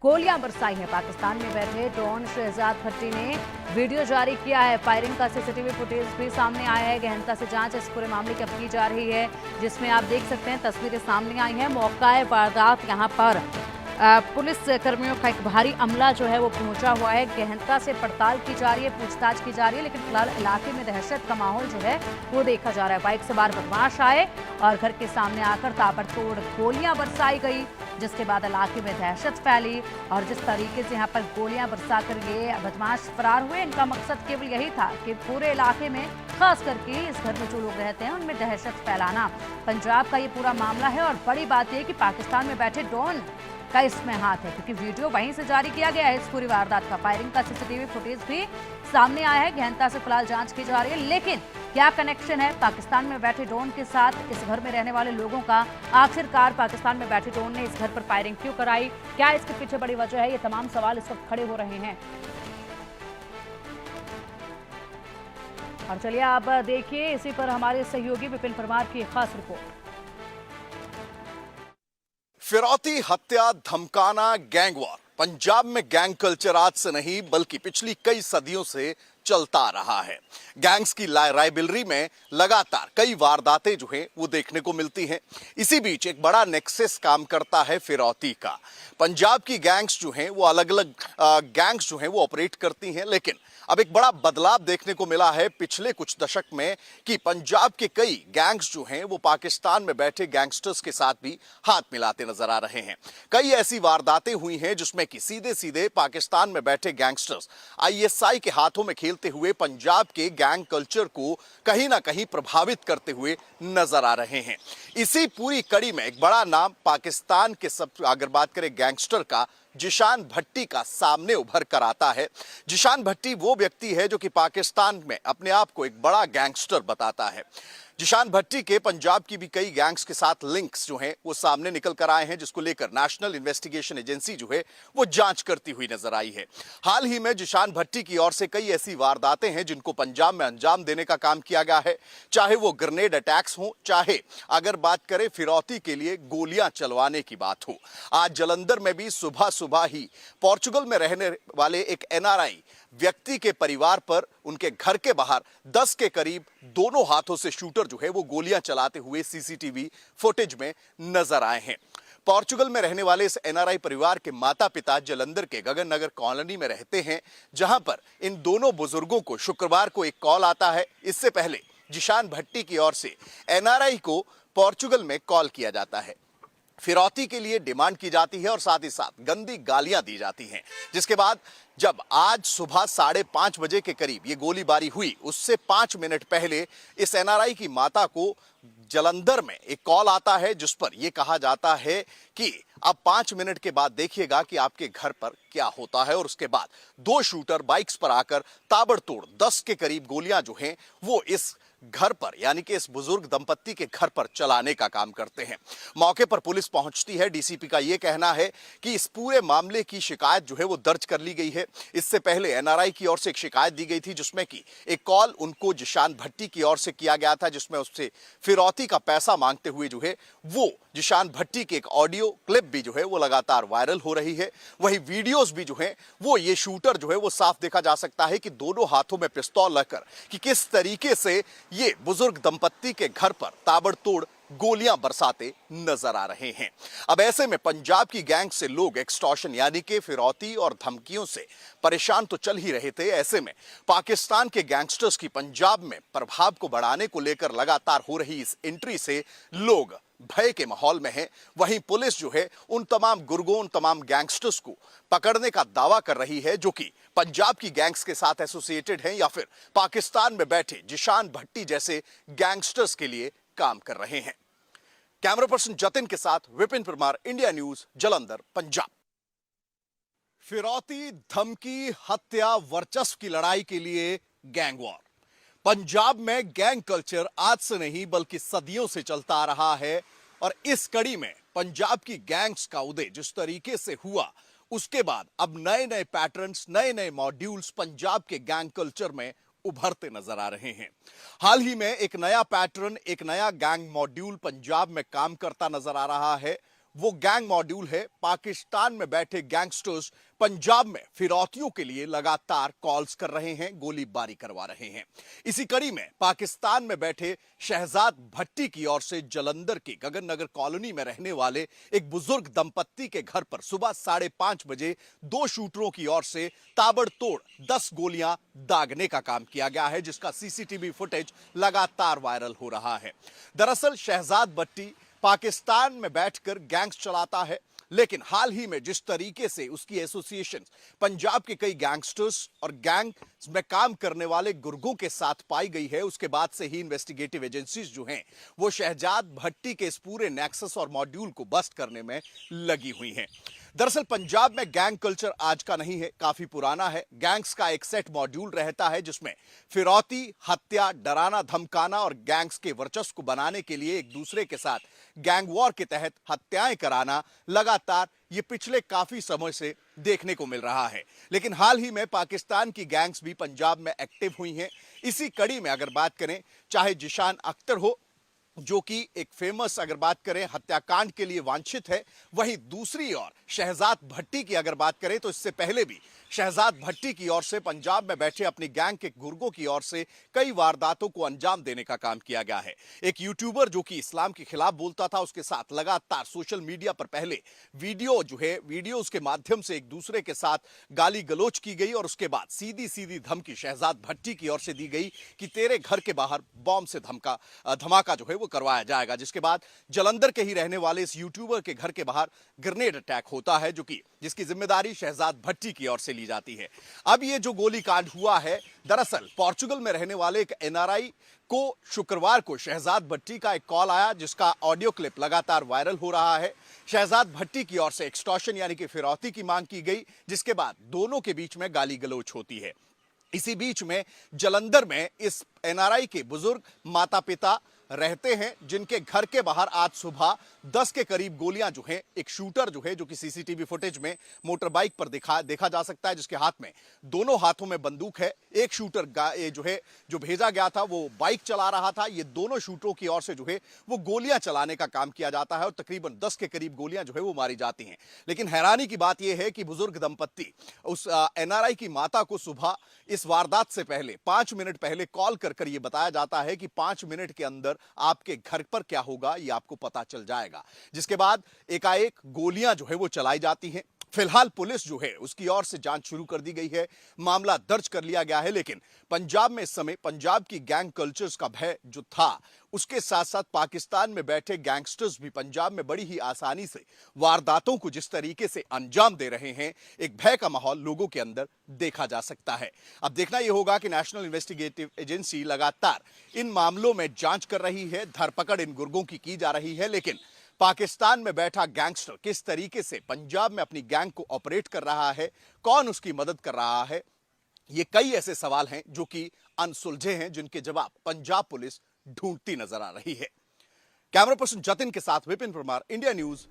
गोलियां बरसाई हैं। पाकिस्तान में बैठे डॉन शहजाद भट्टी ने वीडियो जारी किया है। फायरिंग का सीसीटीवी फुटेज भी सामने आया है। गहनता से जांच इस पूरे मामले की अब की जा रही है, जिसमें आप देख सकते हैं तस्वीरें सामने आई हैं। मौका वारदात यहां पर पुलिस कर्मियों का एक भारी अमला जो है वो पहुंचा हुआ है। गहनता से पड़ताल की जा रही है, पूछताछ की जा रही है, लेकिन फिलहाल इलाके में दहशत का माहौल जो है वो देखा जा रहा है। बाइक सवार बदमाश आए और घर के सामने आकर ताबड़तोड़ गोलियां बरसाई गई, जिसके बाद इलाके में दहशत फैली। और जिस तरीके से यहाँ पर गोलियां बरसाकर ये बदमाश फरार हुए, इनका मकसद केवल यही था कि पूरे इलाके में, खास करके इस घर में जो लोग रहते हैं उनमें दहशत फैलाना। पंजाब का ये पूरा मामला है और बड़ी बात यह कि पाकिस्तान में बैठे डॉन का इसमें हाथ है, क्योंकि वीडियो वहीं से जारी किया गया है इस पूरी वारदात का। फायरिंग का सीसीटीवी फुटेज भी सामने आया है। गहनता से फिलहाल जांच की जा रही है, लेकिन क्या कनेक्शन है पाकिस्तान में बैठे डॉन के साथ इस घर में रहने वाले लोगों का? आखिरकार पाकिस्तान में बैठे डॉन ने इस घर पर फायरिंग क्यों कराई? क्या इसके पीछे बड़ी वजह है? ये तमाम सवाल इस वक्त खड़े हो रहे हैं। और चलिए आप देखिए, इसी पर हमारे सहयोगी विपिन परमार की खास रिपोर्ट। फिरौती, हत्या, धमकाना, गैंग वॉर। पंजाब में गैंग कल्चर आज से नहीं बल्कि पिछली कई सदियों से चलता रहा है। गैंग्स की रायबिलरी में लगातार कई वारदातें जो हैं वो देखने को मिलती हैं। इसी बीच एक बड़ा नेक्सस काम करता है फिरौती का। पंजाब की गैंग्स जो हैं वो अलग अलग गैंग्स जो हैं वो ऑपरेट करती हैं, लेकिन अब एक बड़ा बदलाव देखने को मिला है पिछले कुछ दशक में कि पंजाब के कई गैंग्स जो हैं वो पाकिस्तान में बैठे गैंगस्टर्स के साथ भी हाथ मिलाते नजर आ रहे हैं। कई ऐसी वारदातें हुई हैं जिसमें कि सीधे सीधे पाकिस्तान में बैठे गैंगस्टर्स आईएसआई के हाथों में खेलते हुए पंजाब के गैंग कल्चर को कहीं ना कहीं प्रभावित करते हुए नजर आ रहे हैं। इसी पूरी कड़ी में एक बड़ा नाम पाकिस्तान के अगर बात करें गैंगस्टर का, जिशान भट्टी का सामने उभर कर आता है। जिशान भट्टी वो व्यक्ति है जो कि पाकिस्तान में अपने आप को एक बड़ा गैंगस्टर बताता है। जिशान भट्टी के पंजाब की भी कई गैंग्स के साथ लिंक्स जो हैं वो सामने निकल कर आए हैं, जिसको लेकर नेशनल इन्वेस्टिगेशन एजेंसी जो है वो जांच करती हुई नजर आई है। हाल ही में जिशान भट्टी की ओर से कई ऐसी वारदातें हैं जिनको पंजाब में अंजाम देने का काम किया गया है, चाहे वो ग्रेनेड अटैक्स हो, चाहे अगर बात करें फिरौती के लिए गोलियां चलवाने की बात हो। आज जालंधर में भी सुबह सुबह ही पोर्चुगल में रहने वाले एक एनआरआई व्यक्ति के परिवार पर उनके घर के बाहर 10 के करीब दोनों हाथों से शूटर जो है वो गोलियां चलाते हुए सीसीटीवी फुटेज में नजर आए हैं। पोर्चुगल में रहने वाले इस एनआरआई परिवार के माता पिता जालंधर के गगन नगर कॉलोनी में रहते हैं, जहां पर इन दोनों बुजुर्गों को शुक्रवार को एक कॉल आता है। इससे पहले जिशान भट्टी की ओर से एनआरआई को पोर्चुगल में कॉल किया जाता है, फिरौती के लिए डिमांड की जाती है और साथ ही साथ गंदी गालियां दी जाती हैं। जिसके बाद जब आज सुबह 5:30 बजे के करीब ये गोलीबारी हुई, उससे 5 मिनट पहले इस एनआरआई की माता को जालंधर में एक कॉल आता है, जिस पर यह कहा जाता है कि अब 5 मिनट के बाद देखिएगा कि आपके घर पर क्या होता है। और उसके बाद 2 शूटर बाइक्स पर आकर ताबड़तोड़ 10 के करीब गोलियां जो हैं वो इस घर पर, यानी कि इस बुजुर्ग दंपत्ति के घर पर चलाने का काम करते हैं। मौके पर पुलिस पहुंचती है। डीसीपी का यह कहना है कि इस पूरे मामले की शिकायत जो है वो दर्ज कर ली गई है। इससे पहले एनआरआई की ओर से एक शिकायत दी गई थी, जिसमें कि एक कॉल उनको जिशान भट्टी की ओर से किया गया था, जिसमें उससे फिरौती का पैसा मांगते हुए जो है वो जिशान भट्टी की एक ऑडियो क्लिप भी जो है वो लगातार वायरल हो रही है। वही वीडियोस भी जो है वो ये शूटर जो है वो साफ देखा जा सकता है कि दोनों हाथों में पिस्तौल लेकर कि किस तरीके से ये बुजुर्ग दंपत्ति के घर पर ताबड़तोड़ गोलियां बरसाते नजर आ रहे हैं। अब ऐसे में पंजाब की गैंग से लोग एक्सटॉर्शन यानी कि फिरौती और धमकियों से परेशान तो चल ही रहे थे। ऐसे में पाकिस्तान के गैंगस्टर्स की पंजाब में प्रभाव को बढ़ाने को लेकर लगातार हो रही इस एंट्री से लोग भय के माहौल में हैं। वहीं पुलिस जो है उन तमाम गुर्गों, उन तमाम गैंगस्टर्स को पकड़ने का दावा कर रही है जो कि पंजाब की गैंग्स के साथ एसोसिएटेड हैं या फिर पाकिस्तान में बैठे जिशान भट्टी जैसे गैंगस्टर्स के लिए काम कर रहे हैं। कैमरा पर्सन जतिन के साथ विपिन परमार, इंडिया न्यूज, जालंधर, पंजाब। फिरौती, धमकी, हत्या, वर्चस्व की लड़ाई के लिए गैंग वॉर। पंजाब में गैंग कल्चर आज से नहीं बल्कि सदियों से चलता आ रहा है और इस कड़ी में पंजाब की गैंग्स का उदय जिस तरीके से हुआ, उसके बाद अब नए नए पैटर्न्स, नए नए मॉड्यूल्स पंजाब के गैंग कल्चर में उभरते नजर आ रहे हैं। हाल ही में एक नया पैटर्न, एक नया गैंग मॉड्यूल पंजाब में काम करता नजर आ रहा है। वो गैंग मॉड्यूल है। पाकिस्तान में बैठे गैंगस्टर्स पंजाब में फिरौतियों के लिए लगातार कॉल्स कर रहे हैं, गोलीबारी करवा रहे हैं। इसी कड़ी में पाकिस्तान में बैठे शहजाद भट्टी की ओर से जलंधर के गगन नगर कॉलोनी में रहने वाले एक बुजुर्ग दंपत्ति के घर पर सुबह 5:30 बजे 2 शूटरों की ओर से ताबड़तोड़ 10 गोलियां दागने का काम किया गया है, जिसका सीसीटीवी फुटेज लगातार वायरल हो रहा है। दरअसल शहजाद भट्टी पाकिस्तान में बैठकर गैंग्स चलाता है, लेकिन हाल ही में जिस तरीके से उसकी एसोसिएशन पंजाब के कई गैंगस्टर्स और गैंग में काम करने वाले गुर्गों के साथ पाई गई है, उसके बाद से ही इन्वेस्टिगेटिव एजेंसीज जो हैं वो शहजाद भट्टी के इस पूरे नेक्सस और मॉड्यूल को बस्ट करने में लगी हुई हैं। दरअसल पंजाब में गैंग कल्चर आज का नहीं है, काफी पुराना है। गैंग्स का एक सेट मॉड्यूल रहता है जिसमें फिरौती, हत्या, डराना धमकाना और गैंग्स के वर्चस्व को बनाने के लिए एक दूसरे के साथ गैंग वॉर के तहत हत्याएं कराना लगातार ये पिछले काफी समय से देखने को मिल रहा है। लेकिन हाल ही में पाकिस्तान की गैंग्स भी पंजाब में एक्टिव हुई हैं। इसी कड़ी में अगर बात करें, चाहे जिशान अख्तर हो जो कि एक फेमस अगर बात करें हत्याकांड के लिए वांछित है, वहीं दूसरी ओर शहजाद भट्टी की अगर बात करें तो इससे पहले भी शहजाद भट्टी की ओर से पंजाब में बैठे अपनी गैंग के गुर्गों की ओर से कई वारदातों को अंजाम देने का काम किया गया है। एक यूट्यूबर जो कि इस्लाम के खिलाफ बोलता था, उसके साथ लगातार सोशल मीडिया पर पहले वीडियो के माध्यम से एक दूसरे के साथ गाली गलोच की गई और उसके बाद सीधी सीधी धमकी शहजाद भट्टी की ओर से दी गई कि तेरे घर के बाहर बॉम्ब से धमाका जो है वो करवाया जाएगा। जिसके बाद जलंधर के ही रहने वाले इस यूट्यूबर के घर के बाहर ग्रेनेड अटैक होता है, जिसकी जिम्मेदारी शहजाद भट्टी की ओर से ली जाती है। अब ये जो गोलीकांड हुआ है, दरअसल पोर्चुगल में रहने वाले एक एनआरआई को शुक्रवार को शहजाद भट्टी का एक कॉल आया, जिसका ऑडियो क्लिप लगातार वायरल हो रहा है। शहजाद भट्टी की ओर से एक्सटॉर्शन यानी कि फिरौती की मांग की गई, जिसके बाद दोनों के बीच में गाली गलौच होती है। इसी बीच में जलंधर में इस एनआरआई के बुजुर्ग माता पिता रहते हैं, जिनके घर के बाहर आज सुबह 10 के करीब गोलियां जो हैं, एक शूटर जो है जो कि सीसीटीवी फुटेज में मोटर बाइक पर देखा जा सकता है, जिसके हाथ में दोनों हाथों में बंदूक है। एक शूटर जो भेजा गया था वो बाइक चला रहा था। ये दोनों शूटरों की ओर से जो है वो गोलियां चलाने का काम किया जाता है और तकरीबन 10 के करीब गोलियां जो है वो मारी जाती हैं। लेकिन हैरानी की बात यह है कि बुजुर्ग दंपत्ति उस एनआरआई की माता को सुबह इस वारदात से पहले 5 मिनट पहले कॉल कर ये बताया जाता है कि 5 मिनट के अंदर आपके घर पर क्या होगा ये आपको पता चल जाएगा। जिसके बाद एकाएक गोलियां जो है वो चलाई जाती हैं। फिलहाल पुलिस जो है उसकी ओर से जांच शुरू कर दी गई है, मामला दर्ज कर लिया गया है। लेकिन पंजाब में इस समय पंजाब की गैंग कल्चर्स का भय जो था, उसके साथ साथ पाकिस्तान में बैठे गैंगस्टर्स भी पंजाब में बड़ी ही आसानी से वारदातों को जिस तरीके से अंजाम दे रहे हैं, एक भय का माहौल लोगों के अंदर देखा जा सकता है। अब देखना यह होगा कि नेशनल इन्वेस्टिगेटिव एजेंसी लगातार इन मामलों में जांच कर रही है, धरपकड़ इन गुर्गों की जा रही है। लेकिन पाकिस्तान में बैठा गैंगस्टर किस तरीके से पंजाब में अपनी गैंग को ऑपरेट कर रहा है, कौन उसकी मदद कर रहा है, ये कई ऐसे सवाल हैं जो कि अनसुलझे हैं, जिनके जवाब पंजाब पुलिस ढूंढती नजर आ रही है। कैमरा पर्सन जतिन के साथ विपिन परमार, इंडिया न्यूज।